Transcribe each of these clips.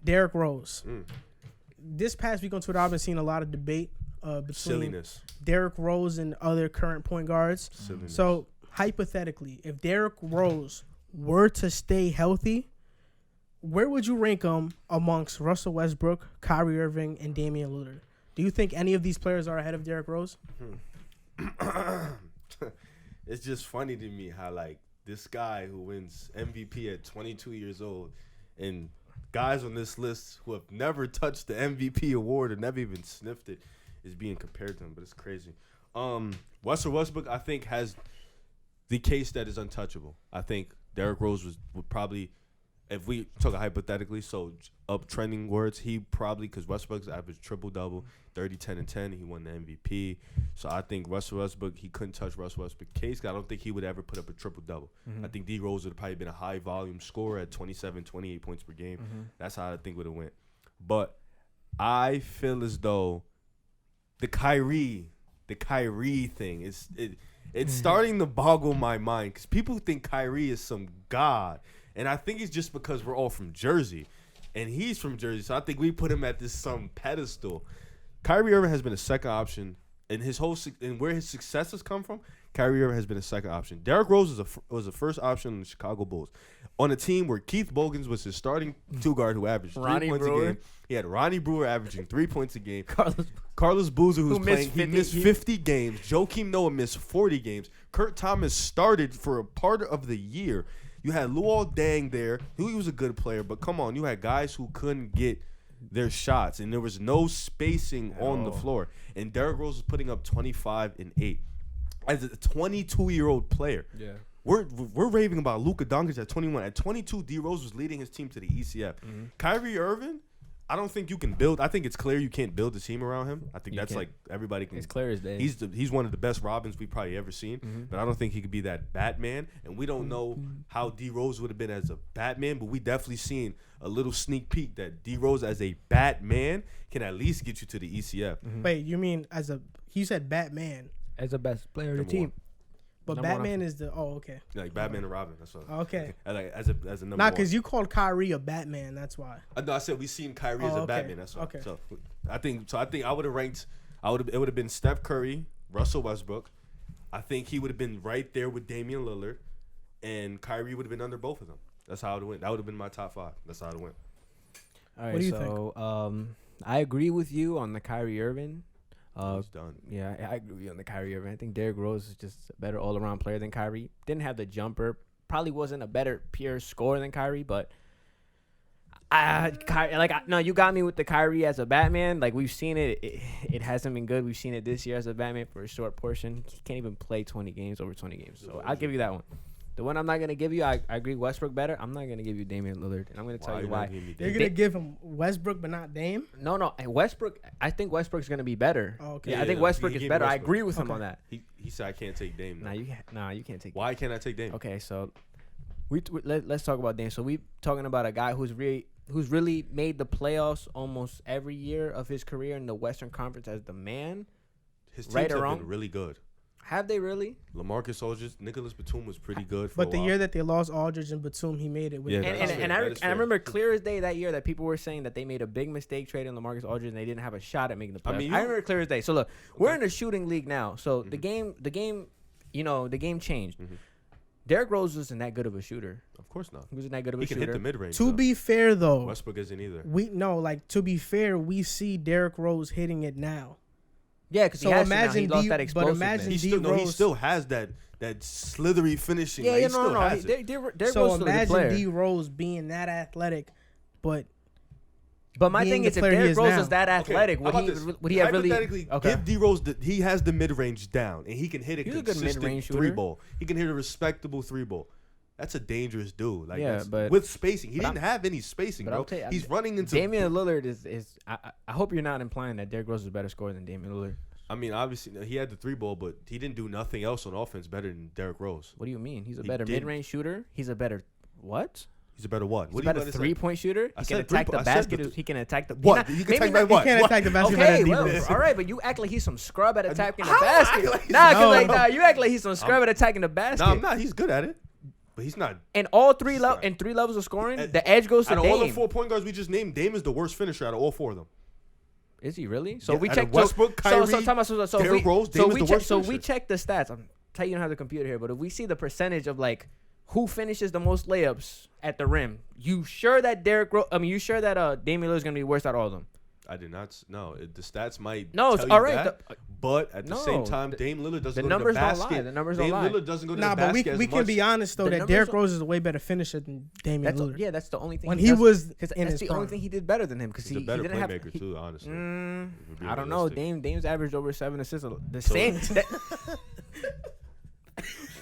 Derrick Rose. This past week on Twitter, I've been seeing a lot of debate between Silliness. Derrick Rose and other current point guards. Silliness. So, hypothetically, if Derrick Rose were to stay healthy, where would you rank him amongst Russell Westbrook, Kyrie Irving, and Damian Lillard? Do you think any of these players are ahead of Derrick Rose? It's just funny to me how, like, this guy who wins MVP at 22 years old and guys on this list who have never touched the MVP award or never even sniffed it is being compared to him, but it's crazy. Russell Westbrook, I think, has the case that is untouchable. I think Derrick Rose would probably, if we talk hypothetically, so uptrending words, he probably, because Westbrook's averaged triple-double, 30, 10, and 10. He won the MVP. So I think Russell Westbrook, he couldn't touch Russell Westbrook's case. I don't think he would ever put up a triple-double. I think D. Rose would have probably been a high-volume scorer at 27, 28 points per game. That's how I think would have went. But I feel as though the Kyrie thing it's starting to boggle my mind because people think Kyrie is some god. And I think it's just because we're all from Jersey. And he's from Jersey, so I think we put him at this some pedestal. Kyrie Irving has been a second option, and and where his success has come from, Kyrie Irving has been a second option. Derrick Rose was a first option in the Chicago Bulls on a team where Keith Bogans was his starting two guard who averaged 3 points a game. He had Ronnie Brewer averaging 3 points a game. Carlos Boozer, who missed 50 games. Joakim Noah missed 40 games. Kurt Thomas started for a part of the year. You had Luol Deng there. He was a good player, but come on, you had guys who couldn't get their shots, and there was no spacing on the floor. And Derrick Rose was putting up 25 and 8 as a 22-year-old player. Yeah, we're raving about Luka Doncic at 21. At 22, D Rose was leading his team to the ECF. Kyrie Irving, I don't think you can build. I think it's clear you can't build a team around him. I think that's like everybody can. It's clear as day. He's one of the best Robins we've probably ever seen. But I don't think he could be that Batman. And we don't know how D Rose would have been as a Batman. But we definitely seen a little sneak peek that D Rose as a Batman can at least get you to the ECF. Wait, you mean you said Batman as the best player of the team? But Batman is okay. Like Batman and Robin. That's what. Okay. Like as a number Not one. because you called Kyrie a Batman. That's why. No, I said we seen Kyrie as a Batman. That's why. Okay. So I think I would have ranked. It would have been Steph Curry, Russell Westbrook. I think he would have been right there with Damian Lillard, and Kyrie would have been under both of them. That's how it went. That would have been my top 5. That's how it went. All right. What do you think? I agree with you on the Kyrie Irving. He's done. Yeah, I agree with you on the Kyrie Irving. I think Derrick Rose is just a better all-around player than Kyrie. Didn't have the jumper. Probably wasn't a better pure scorer than Kyrie, but you got me with the Kyrie as a Batman. Like, we've seen it. It hasn't been good. We've seen it this year as a Batman for a short portion. He can't even play 20 games, over 20 games. So I'll give you that one. The one I'm not going to give you, I agree Westbrook better. I'm not going to give you Damian Lillard. And I'm going to tell you why. You're going to give him Westbrook but not Dame? No. Westbrook, I think Westbrook's going to be better. Oh, okay. Yeah, I think Westbrook is better. I agree with him on that. He said I can't take Dame. You can't take Dame. Why can't I take Dame? Okay, so let's talk about Dame. So we talking about a guy who's really made the playoffs almost every year of his career in the Western Conference as the man. His teams have been really good. Have they really? LaMarcus Aldridge, Nicholas Batum was pretty good for But a the while. year that they lost Aldridge and Batum, he made it. And I remember clear as day that year that people were saying that they made a big mistake trading LaMarcus Aldridge and they didn't have a shot at making the playoffs. I remember clear as day. So look, we're in a shooting league now. So the game, the game changed. Derrick Rose wasn't that good of a shooter. Of course not. He wasn't that good of a shooter. He can hit the mid-range. To be fair, though. Westbrook isn't either. To be fair, we see Derrick Rose hitting it now. Yeah, because he lost that explosiveness. He still has that slithery finishing. Yeah, like, imagine D Rose being that athletic, but my thing is, if Derrick Rose was that athletic, would he have really? Give D Rose he has the mid range down, and he can hit a consistent 3-ball. He can hit a respectable 3-ball. That's a dangerous dude. But with spacing, he didn't have any spacing, bro. He's running into Damian Lillard is. I hope you're not implying that Derrick Rose is a better scorer than Damian Lillard. I mean, obviously he had the 3-ball, but he didn't do nothing else on offense better than Derrick Rose. What do you mean? He's a better mid-range shooter. He's a better what? He's a better what? He's a better 3-point shooter. He can attack the basket. He can attack the what? He can attack what? He can't attack the basket. Okay, all right, but you act like he's some scrub at attacking the basket. You act like he's some scrub at attacking the basket. No, I'm not. He's good at it. But he's not. And all three He's not. three levels of scoring, the edge goes to Out of Dame. all the 4 point guards we just named, Dame is the worst finisher out of all 4 of them. Is he really? So Yeah, we out checked of Westbrook, Kyrie, Derrick Derrick Rose, Dame is the worst so we finisher. check the stats. I'm telling you, don't have the computer here, but if we see the percentage of like who finishes the most layups at the rim, you sure that you sure that Damian Lillard is gonna be worse out of all of them? I did not. No, the stats might. No, it's tell all you right. that, but at the same time, the Dame Lillard doesn't the go to the numbers don't basket. lie. The numbers don't Dame lie. Lillard doesn't go to the Nah, but basket as we can much. be honest though The that numbers Derrick don't- Rose is a way better finisher than Damian Lillard. Yeah, that's the only thing. When he he does, was because in that's his the only prime. thing he did better than him. Because He's he a better didn't have. playmaker too, honestly. if we're being I don't know. realistic. Dame's averaged over 7 assists. The same.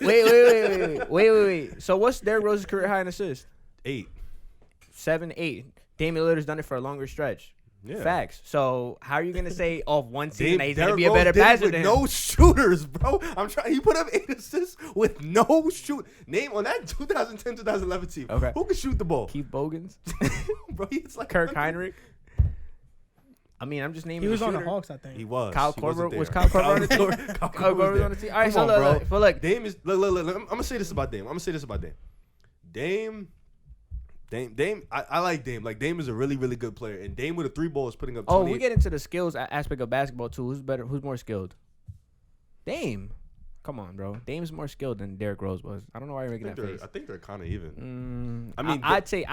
Wait. So what's Derrick Rose's career high in assists? 8. 7, 8. Damian Lillard's done it for a longer stretch. Yeah. Facts. So how are you gonna say off one season that he's gonna Derrick be a better Rose did it passer with than him? no shooters, bro. I'm trying. He put up 8 assists with no shoot. Name on that 2010-2011 team. Okay. Who could shoot the ball? Keith Bogans, Bro, he's like Kirk Heinrich. I mean, I'm just naming. He was on the shooter. Hawks, I think. He was. Kyle He wasn't Korver there. was Kyle Korver on the team. Kyle Kyle Korver Korver was on the team. All right, so Come on, bro. look. Dame is. Look. I'm gonna say this about Dame. Dame. I like Dame. Like Dame is a really, really good player, and Dame with a 3 ball is putting up. Oh, 28. we get into the skills aspect of basketball too. Who's better? Who's more skilled? Dame. Come on, bro. Dame's more skilled than Derrick Rose was. I don't know why you're making that face. I think they're kind of even. I mean, I'd say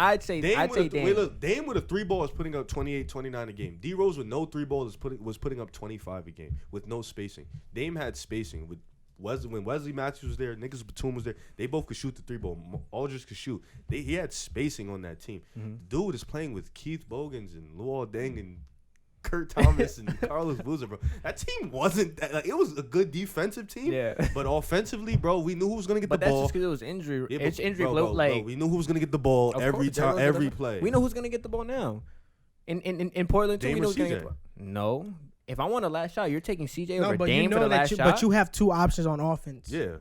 Dame. Dame with a 3 ball is putting up 28, 29 a game. D Rose with no 3 ball was putting up 25 a game with no spacing. Dame had spacing with when Wesley Matthews was there, Nicholas Batum was there. They both could shoot the 3 ball. Aldridge could shoot. He had spacing on that team. Mm-hmm. Dude is playing with Keith Bogans and Luol Deng and Kurt Thomas and Carlos Boozer, bro. That team wasn't that, like, it was a good defensive team. Yeah. But offensively, bro, we knew who was gonna get But the that's ball. just because it was injury. Yeah, It's but injury. bro, we knew who was gonna get the ball Of every course, time, Derrick Rose every gonna- play. We know who's gonna get the ball now. In Portland too, Dame we know or who's gonna get CJ? the ball. No. If I want a last shot, you're taking CJ No, over but Dame you for know the that last you, shot. but you have 2 options on offense. Yeah.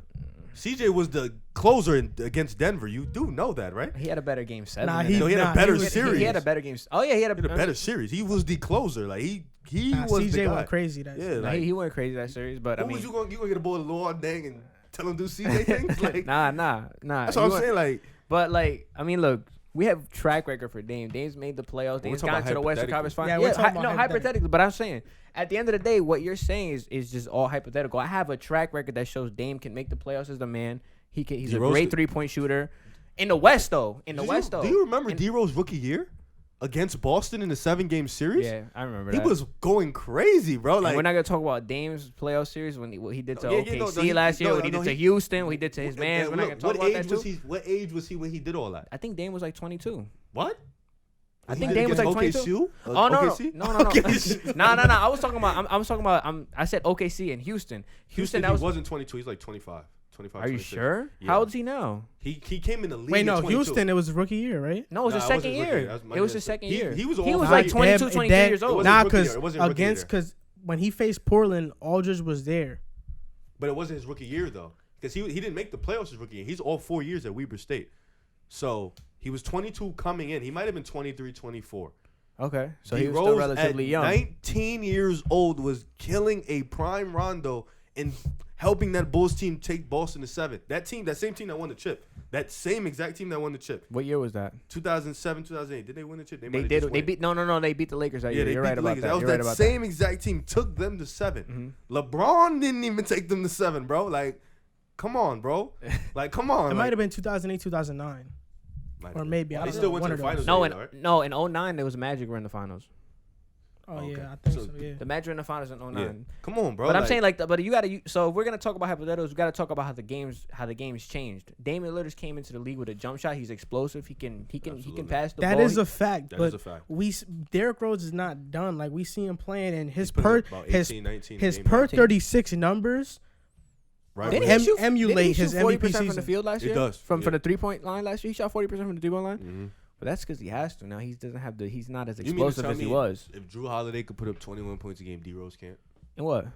CJ was the closer against Denver. You do know that, right? He had a better game 7. Nah, than he- them. No, he had Nah, a better he was- series. He had a better game. Oh yeah, he had He had a better series. He was the closer. Like he Nah, was the CJ guy. went crazy that Yeah, series. like, he went crazy that series, but I who mean, was you gonna get the ball to Luol Deng and tell him to do CJ things? Like nah. that's You what I'm went- saying. Like But like, I mean, look, we have track record for Dame. Dame's made the playoffs. We're Dame's talking gone to the about Western Conference hypothetically. Finals. Yeah, we're talking about hypothetically. But I'm saying, at the end of the day, what you're saying is just all hypothetical. I have a track record that shows Dame can make the playoffs as the man. He's a D-Rose great could- 3-point shooter. In the West, though. do you remember D Rose rookie year against Boston in the 7-game series? Yeah, I remember He that. was going crazy, bro. And Like we're not gonna talk about Dame's playoff series what he did to Yeah, no, OKC he- last year, no, what he no, did to he- Houston, what he did to his man. We're not gonna talk about that too. What age was he when he did all that? I think Dame was like 22. What? I He think did Dame was against like 22. Oh no, OKC? no. OKC. No. I was talking about. I was talking about. I said OKC and Houston. Houston, that he was. wasn't 22. He's like 25. 25. Are you 26. sure? Yeah. How old is he now? He came in the league. Wait, at no, 22. Houston. It was his rookie year, right? No, it was Nah, his it wasn't second his rookie year. year. That was my It was guess. his second He- year. he was He all was high. like It 22, Damn, 23 years It old. wasn't Nah, rookie because year. It wasn't rookie year. because when he faced Portland, Aldridge was there. But it wasn't his rookie year though, because he didn't make the playoffs his rookie year. He's all 4 years at Weber State, so he was 22 coming in. He might have been 23, 24. Okay, so D he was still Rose relatively at young. 19 years old was killing a prime Rondo and helping that Bulls team take Boston to 7. That same team that won the chip. That same exact team that won the chip. What year was that? 2007, 2008. Did they win the chip? They might have did. just They won it. beat. No. They beat the Lakers that Yeah, year. they You're beat right the about Lakers. that. That was You're right that about same exact team took them to 7. LeBron didn't even take them to 7, bro. Like, come on, bro. Like, come on. It like, might have been 2008, 2009. might or have maybe, been. I They don't still know, went one to of the those. finals. No, in 09 there was Magic were in the finals. Oh Okay. yeah, I think So so. Yeah. The Magic were in the finals in 09. Yeah. Come on, bro. But I'm like, saying but you gotta. So if we're gonna talk about hypotheticals, we gotta talk about how the games changed. Damian Lillard came into the league with a jump shot. He's explosive. He can Absolutely. pass the That ball. is a fact. That but is a fact. Derrick Rose is not done. Like we see him playing, and his He's putting up about 18, 19 his game per now. 36 numbers. Right. Didn't right. he shoot, emulate didn't he his shoot MVP 40% from the season. field last It year? does, From yeah. the 3-point line last year, he shot 40% from the 3-point line. Mhm. But that's because he has to. Now he doesn't have the. He's not as You mean to explosive tell as he me was. If Drew Holiday could put up 21 points a game, D Rose can't. And what?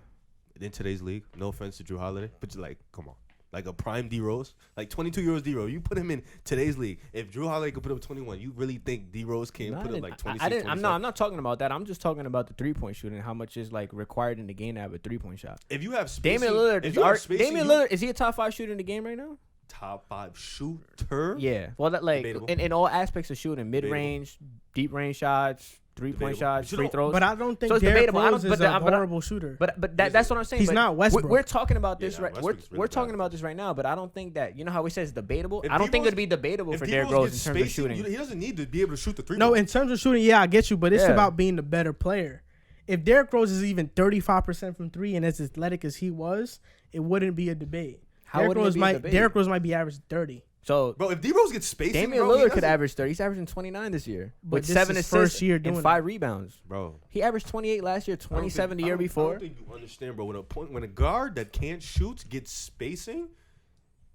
In today's league, no offense to Drew Holiday, but you're like, come on. Like a prime D Rose, like 22-year-old D Rose, you put him in today's league. If Drew Holiday could put up 21, you really think D Rose can't put up like 26? I didn't. 27? I'm not talking about that. I'm just talking about the 3-point shooting. How much is like required in the game to have a 3-point shot? If you have spacing, Damian Lillard. if you have spacing, Damian Lillard is he a top 5 shooter in the game right now? top 5 shooter. Yeah. Well, that, like Debatable. in all aspects of shooting, mid range, deep range shots, 3-point shots, free throws. But I don't think So it's Derrick debatable. Rose is a horrible shooter. But that's what I'm saying. He's but not Westbrook. We're talking about this Yeah, right. Westbrook's We're really talking bad. about this right now. But I don't think that, you know how we say it's debatable. If I don't think D-Rose- it'd be debatable If for D-Rose Derrick Rose in gets terms of spacing, shooting. he doesn't need to be able to shoot the 3. No, in terms of shooting, yeah, I get you. But it's Yeah. about being the better player. If Derrick Rose is even 35% from 3 and as athletic as he was, it wouldn't be a debate. How wouldn't it be a debate? Derrick Rose might be average 30. So Bro, if D-Rose gets spacing, Damian bro, he Lillard could doesn't- average 30. He's averaging 29 this year But with this 7 is assists first year doing and it. 5 rebounds. Bro. He averaged 28 last year, 27 the year I before. don't think you understand, bro. When a guard that can't shoot gets spacing,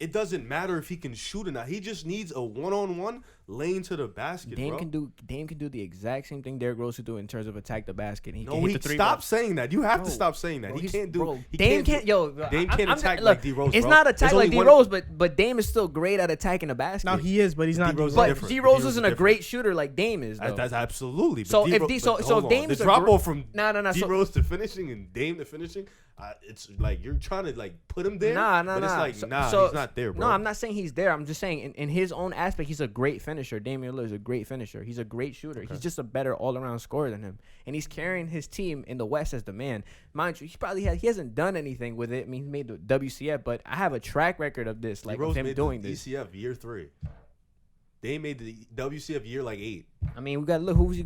it doesn't matter if he can shoot or not. He just needs a one-on-one lane to the basket, Dame bro. can do the exact same thing Derrick Rose could do in terms of attack the basket. He can No, hit he the 3 stop saying that. You have Bro, to stop saying that. Bro, He can't do. Bro, He Dame can't. Yo, Dame can't attack look, like D-Rose, It's bro. not There's attack like only one- D-Rose, but Dame is still great at attacking the basket. Now he is, but he's not. D-Rose is D-Rose. but different. D-Rose D-Rose is isn't a different. great shooter like Dame is. Though. That's absolutely. So if Dame the is a drop gr- off from No. D-Rose to finishing and Dame to finishing, it's like you're trying to like put him there. Nah. But it's like So he's not there, bro. No, I'm not saying he's there. I'm just saying in his own aspect, he's a great finisher. Damian Lillard is a great finisher. He's a great shooter. He's just a better all-around scorer than him, and he's carrying his team in the West as the man. Mind you, he hasn't done anything with it. I mean, he made the WCF, but I have a track record of this, like D-Rose of him made doing the this. DCF year 3. Dame made the WCF year like 8. I mean, we got to look. Who was he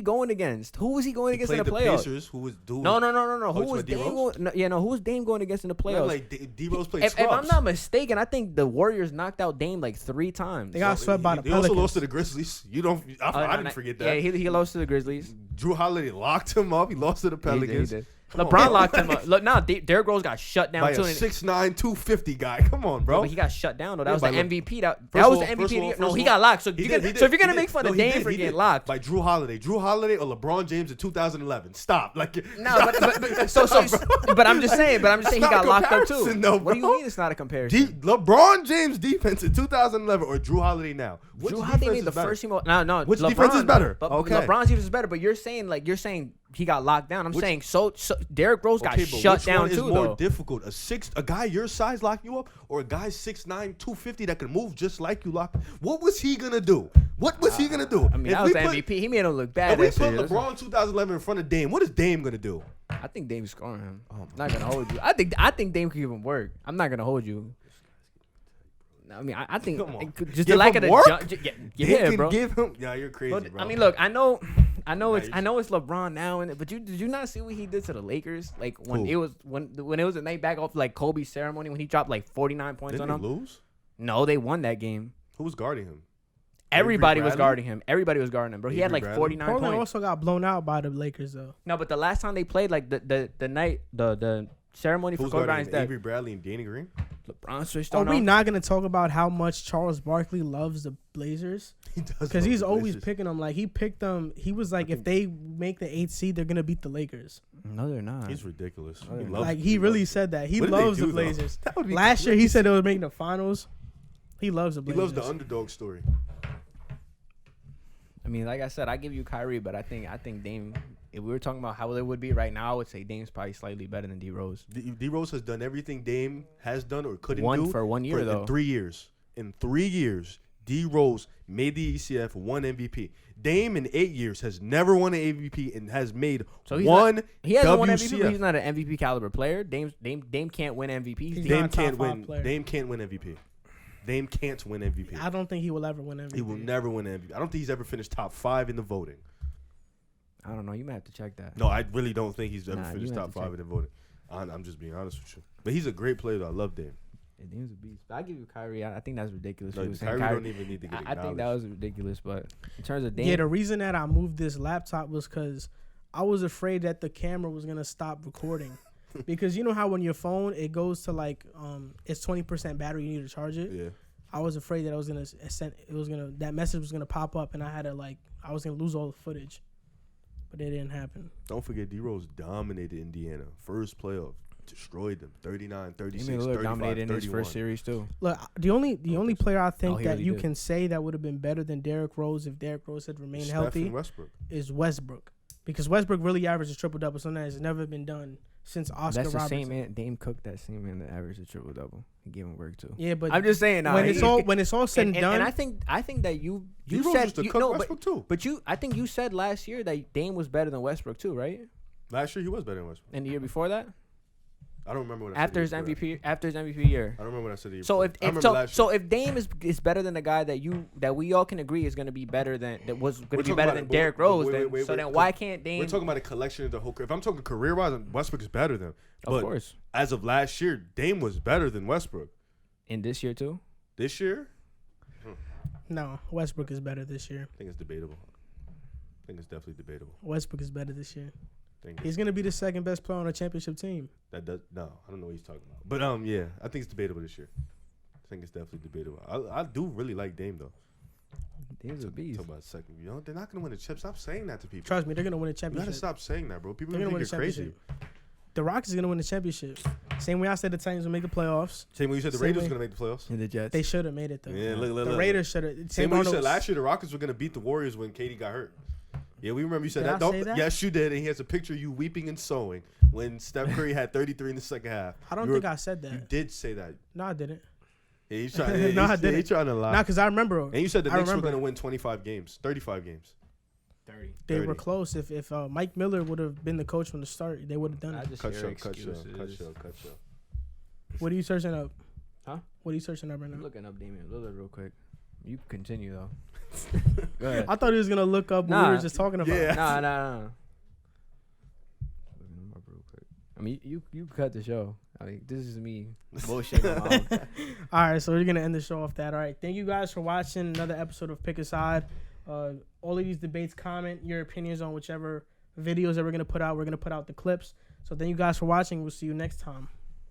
going against? Who was he going against in the playoffs? Pacers, who was doing. No. Oh, Who it's was with Dame D-Rose? going? Who was Dame going against in the playoffs? Like D-Rose played If I'm scrubs. not mistaken, I think the Warriors knocked out Dame like 3 times. They got swept by the They also Pelicans. lost to the Grizzlies. You don't. I didn't forget that. Yeah, he lost to the Grizzlies. Drew Holiday locked him up. He lost to the Pelicans. He did. Come LeBron on. locked him up. Look, now Derrick Rose got shut down By too. a 6'9", 250 guy. Come on, bro. But he got shut down though. That Yeah, was the by MVP. That First was of the all- first MVP. of all- No, first he of got all- locked. So He if did, you're gonna he make did. fun No, of he Dame did, for he getting did. locked, By Drew Holiday or LeBron James in 2011. Stop. Like no, but I'm just saying. But I'm just saying he That's got not a locked up too. comparison, though, What do you bro. mean it's not a comparison? LeBron James defense in 2011 or Drew Holiday now. Which Drew Holiday defense made the is better? first team. No. Which LeBron, defense is better? But Okay. LeBron's defense is better. But you're saying he got locked down. I'm saying so Derrick Rose got Okay, but shut which down one is too more though. difficult? A guy your size lock you up, or a guy 6'9", 250 that can move just like you lock? What was he gonna do? What was he gonna do? I mean, If that was we the put- MVP. He made him look bad. If we that put series. LeBron 2011 in front of Dame, what is Dame gonna do? I think Dame's scoring him. Not gonna hold you. I think Dame could even work. I'm not gonna hold you. I mean, I think Come on. just the Give lack him of the work? yeah, Dame can bro. give him. Yeah, you're crazy, But, bro. I mean, look, I know it's you're- it's LeBron now, but did you not see what he did to the Lakers? Like when Who? it was when it was a night back off like Kobe's ceremony when he dropped like 49 points Didn't on they them. lose? No, they won that game. Who was guarding him? Everybody was Bradley? guarding him. Everybody was guarding him, bro. He had Avery like Bradley? 49 Portland points. also got blown out by the Lakers though. No, but the last time they played, like the night the ceremony Who's for Kobe guarding Bryant's him? death, Avery Bradley and Danny Green? LeBron switched Are on. we him. not gonna talk about how much Charles Barkley loves the Blazers? He does Because love he's the always Blazers. picking them. Like he picked them. He was like, if they make the 8th seed, they're gonna beat the Lakers. No, they're not. He's ridiculous. Oh, He yeah. loves- Like he really loves- said that. He What did they loves do, the though? Blazers. That would be Last year he crazy. said they were making the finals. He loves the He Blazers. loves the underdog story. I mean, like I said, I give you Kyrie, but I think Dame. If we were talking about how it would be right now, I would say Dame's probably slightly better than D Rose. D Rose has done everything Dame has done or couldn't One do for 1 year, though. In 3 years. In 3 years, D Rose made the ECF, won MVP. Dame in 8 years has never won an MVP and has made So he's one not, he hasn't won MVP, WCF. but he's not an MVP caliber player. Dame can't win MVP. He's Dame not a top can't 5 win. player. Dame can't win MVP. Dame can't win MVP. I don't think he will ever win MVP. He will never win MVP. I don't think he's ever finished top 5 in the voting. I don't know. You might have to check that. No, I really don't think he's ever Nah, finished you have top to 5 check. in the voting. I'm just being honest with you. But he's a great player, though. I love Dame. Yeah, Dame's a beast. But I give you Kyrie. I think that's ridiculous. No, You were saying Kyrie don't even need to get I think that acknowledged. was ridiculous. But in terms of Dame, Yeah, the reason that I moved this laptop was because I was afraid that the camera was gonna stop recording. Because you know how when your phone it goes to like it's 20% battery, you need to charge it. Yeah. I was afraid that that message was gonna pop up and I was gonna lose all the footage, but it didn't happen. Don't forget, D-Rose dominated Indiana. First playoff. Destroyed them. 39, 36, Damian Lillard 35, dominated in his 31. first series too. Look, the only player I think he that really you did. can say that would have been better than Derrick Rose if Derrick Rose had remained Steph healthy and Westbrook. is Westbrook, because Westbrook really averages triple double, something that has never been done since Oscar That's the Robertson. same man. Dame cooked that same man that averaged a triple double. He gave him work too. Yeah, but I'm just saying. when it's all said and done, and I think that you D-Rose said used to cook Westbrook too. But I think you said last year that Dame was better than Westbrook too, right? Last year he was better than Westbrook. And the year before that, I don't remember what I after said. after his MVP year. I don't remember what I said. So if Dame is better than the guy that we all can agree is going to be better than Derrick Rose, then why can't Dame? We're talking about a collection of the whole. If I'm talking career wise, Westbrook is better than. Of course. As of last year, Dame was better than Westbrook. In this year too. This year, no, Westbrook is better this year. I think it's debatable. I think it's definitely debatable. Westbrook is better this year. Thank you. He's gonna be the second best player on a championship team. No, I don't know what he's talking about. But yeah, I think it's debatable this year. I think it's definitely debatable. I do really like Dame though. Dame's a beast. Talk about second. They're not gonna win a chip. Stop saying that to people. Trust me, they're gonna win a You championship. gotta stop saying that, bro. People They're gonna think win a you're crazy. The Rockets are gonna win the championship. Same way I said the Titans will make the playoffs. Same way you said the Same Raiders way. were gonna make the playoffs. And the Jets. They should have made it though. Yeah, look. The Raiders should have. Same way you said last year the Rockets were gonna beat the Warriors when KD got hurt. Yeah, we remember you said Did that. I say that? Yes, you did. And he has a picture of you weeping and sewing when Steph Curry had 33 in the second half. I don't think I said that. You did say that. No, I didn't. Yeah, he's trying. No, I didn't. He's trying to lie. Nah, because I remember. And you said the Knicks were remember. gonna win 25 games, 35 games. 30. They 30. were close. If Mike Miller would have been the coach from the start, they would have done I it. just Cut hear show. excuses. What are you searching up? Huh? What are you searching up right I'm now? looking up Damian Lillard real quick. You can continue though. Go ahead. I thought he was gonna look up what we were just talking about. Yeah. Nah. Looking him up real quick. I mean, you cut the show. I mean, this is me bullshitting on my own. All right, so we're gonna end the show off that. All right, thank you guys for watching another episode of Pick a Side. All of these debates, comment your opinions on whichever videos that we're gonna put out. We're gonna put out the clips. So thank you guys for watching. We'll see you next time.